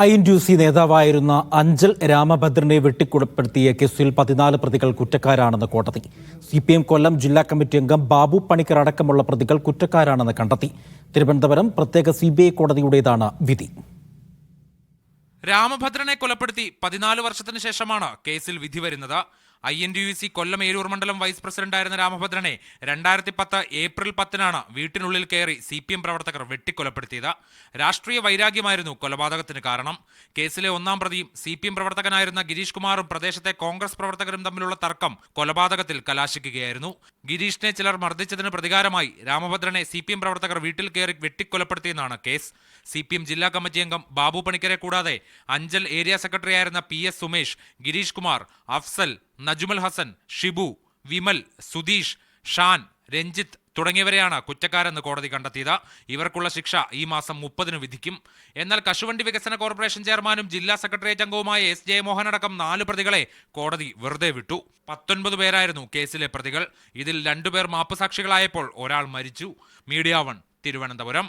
INTUC നേതാവായിരുന്ന അഞ്ചൽ രാമഭദ്രനെ വെട്ടിക്കൊലപ്പെടുത്തിയ കേസിൽ 14 പ്രതികൾ കുറ്റക്കാരാണെന്ന് കോടതി. CPM കൊല്ലം ജില്ലാ കമ്മിറ്റി അംഗം ബാബു പണിക്കർ അടക്കമുള്ള പ്രതികൾ കുറ്റക്കാരാണെന്ന് കണ്ടെത്തി. തിരുവനന്തപുരം പ്രത്യേക CBI കോടതിയുടേതാണ് വിധി. രാമഭദ്രനെ കൊലപ്പെടുത്തി 14 വർഷത്തിന് ശേഷമാണ് കേസിൽ വിധി വരുന്നത്. INTUC കൊല്ലം ഏരൂർ മണ്ഡലം വൈസ് പ്രസിഡന്റായിരുന്ന രാമഭദ്രനെ 2010 ഏപ്രിൽ 10-നാണ് വീട്ടിനുള്ളിൽ കയറി CPM പ്രവർത്തകർ വെട്ടിക്കൊലപ്പെടുത്തിയത്. രാഷ്ട്രീയ വൈരാഗ്യമായിരുന്നു കൊലപാതകത്തിന് കാരണം. കേസിലെ ഒന്നാം പ്രതിയും CPM പ്രവർത്തകനായിരുന്ന ഗിരീഷ് കുമാറും പ്രദേശത്തെ കോൺഗ്രസ് പ്രവർത്തകരും തമ്മിലുള്ള തർക്കം കൊലപാതകത്തിൽ കലാശിക്കുകയായിരുന്നു. ഗിരീഷിനെ ചിലർ മർദ്ദിച്ചതിന് പ്രതികാരമായി രാമഭദ്രനെ CPM പ്രവർത്തകർ വീട്ടിൽ കയറി വെട്ടിക്കൊലപ്പെടുത്തിയെന്നാണ് കേസ്. CPM ജില്ലാ കമ്മിറ്റി അംഗം ബാബു പണിക്കരെ കൂടാതെ അഞ്ചൽ ഏരിയ സെക്രട്ടറിയായിരുന്ന PS സുമേഷ്, ഗിരീഷ് കുമാർ, അഫ്സൽ, നജുമൽ ഹസൻ, ഷിബു, വിമൽ, സുധീഷ്, ഷാൻ, രഞ്ജിത്ത് തുടങ്ങിയവരെയാണ് കുറ്റക്കാരെന്ന് കോടതി കണ്ടെത്തിയത്. ഇവർക്കുള്ള ശിക്ഷ ഈ മാസം 30-ന് വിധിക്കും. എന്നാൽ കശുവണ്ടി വികസന കോർപ്പറേഷൻ ചെയർമാനും ജില്ലാ സെക്രട്ടേറിയറ്റ് അംഗവുമായ S. ജയമോഹൻ അടക്കം 4 പ്രതികളെ കോടതി വെറുതെ വിട്ടു. 19 പേരായിരുന്നു കേസിലെ പ്രതികൾ. ഇതിൽ 2 പേർ മാപ്പുസാക്ഷികളായപ്പോൾ ഒരാൾ മരിച്ചു. മീഡിയ 1 തിരുവനന്തപുരം.